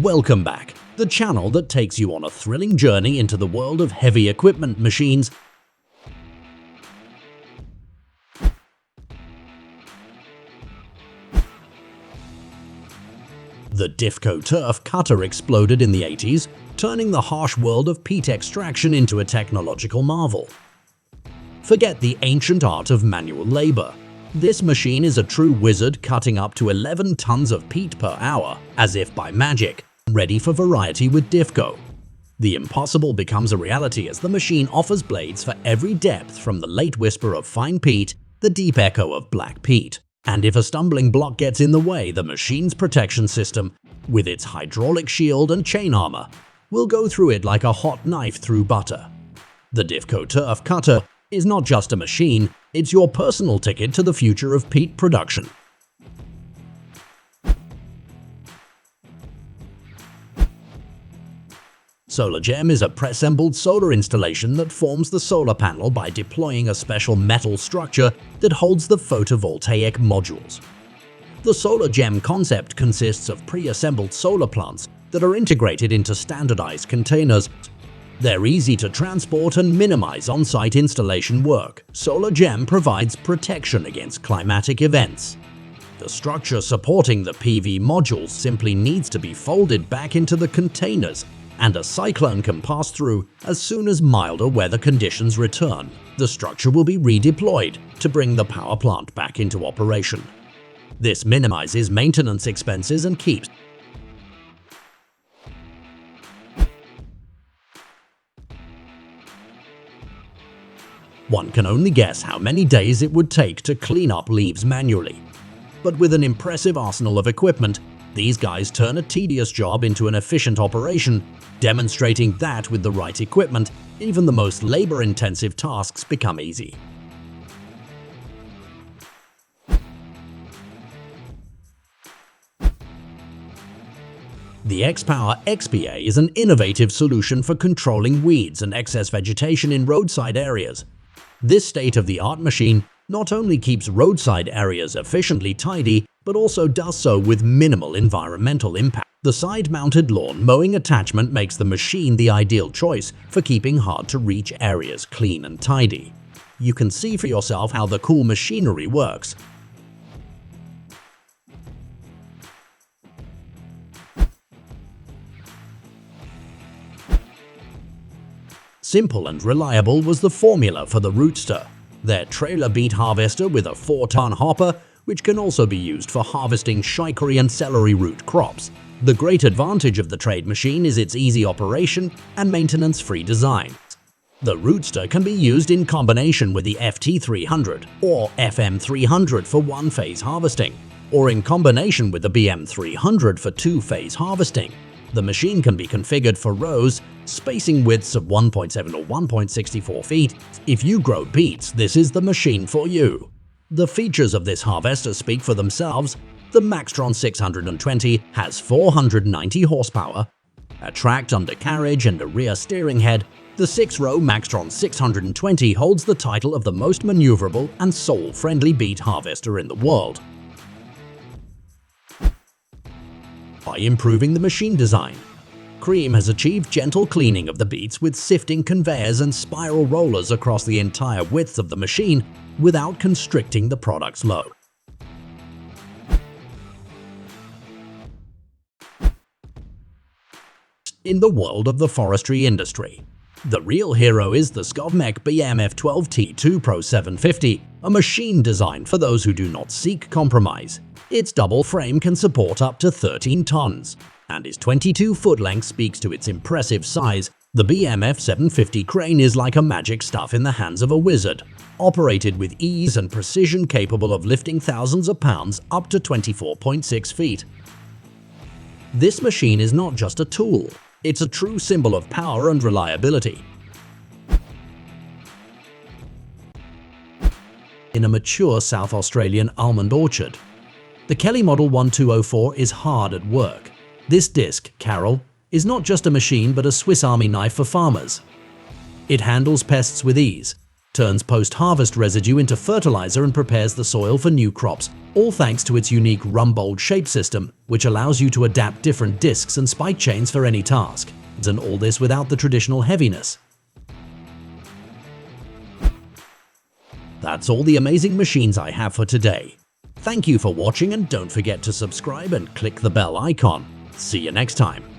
Welcome back, the channel that takes you on a thrilling journey into the world of heavy equipment machines. The Difco turf cutter exploded in the 80s, turning the harsh world of peat extraction into a technological marvel. Forget the ancient art of manual labor. This machine is a true wizard, cutting up to 11 tons of peat per hour, as if by magic, ready for variety with Difco. The impossible becomes a reality as the machine offers blades for every depth, from the late whisper of fine peat, the deep echo of black peat. And if a stumbling block gets in the way, the machine's protection system, with its hydraulic shield and chain armor, will go through it like a hot knife through butter. The Difco turf cutter is not just a machine, it's your personal ticket to the future of peat production. SolarGem is a pre-assembled solar installation that forms the solar panel by deploying a special metal structure that holds the photovoltaic modules. The SolarGem concept consists of pre-assembled solar plants that are integrated into standardized containers. They're easy to transport and minimize on-site installation work. SolarGem provides protection against climatic events. The structure supporting the PV modules simply needs to be folded back into the containers, and a cyclone can pass through as soon as milder weather conditions return. The structure will be redeployed to bring the power plant back into operation. This minimizes maintenance expenses and keeps One can only guess how many days it would take to clean up leaves manually. But with an impressive arsenal of equipment, these guys turn a tedious job into an efficient operation, demonstrating that with the right equipment, even the most labor-intensive tasks become easy. The X-Power XPA is an innovative solution for controlling weeds and excess vegetation in roadside areas. This state-of-the-art machine not only keeps roadside areas efficiently tidy, but also does so with minimal environmental impact. The side-mounted lawn mowing attachment makes the machine the ideal choice for keeping hard-to-reach areas clean and tidy. You can see for yourself how the cool machinery works. Simple and reliable was the formula for the Rootster, their trailer beet harvester with a 4-ton hopper, which can also be used for harvesting chicory and celery root crops. The great advantage of the trade machine is its easy operation and maintenance-free design. The Rootster can be used in combination with the FT300 or FM300 for one-phase harvesting, or in combination with the BM300 for two-phase harvesting. The machine can be configured for rows, spacing widths of 1.7 or 1.64 feet. If you grow beets, this is the machine for you. The features of this harvester speak for themselves. The Maxtron 620 has 490 horsepower, a tracked undercarriage and a rear steering head. The 6-row Maxtron 620 holds the title of the most maneuverable and soul-friendly beet harvester in the world. By improving the machine design, Cream has achieved gentle cleaning of the beets with sifting conveyors and spiral rollers across the entire width of the machine without constricting the product's load. In the world of the forestry industry, the real hero is the Skovmek BMF12T2 Pro 750, a machine designed for those who do not seek compromise. Its double frame can support up to 13 tons, and its 22-foot length speaks to its impressive size. The BMF 750 crane is like a magic stuff in the hands of a wizard, operated with ease and precision, capable of lifting thousands of pounds up to 24.6 feet. This machine is not just a tool, it's a true symbol of power and reliability. In a mature South Australian almond orchard, the Kelly Model 1204 is hard at work. This disc, Carol, is not just a machine but a Swiss Army knife for farmers. It handles pests with ease, turns post-harvest residue into fertilizer and prepares the soil for new crops, all thanks to its unique rhomboid shape system, which allows you to adapt different discs and spike chains for any task. And all this without the traditional heaviness. That's all the amazing machines I have for today. Thank you for watching, and don't forget to subscribe and click the bell icon. See you next time.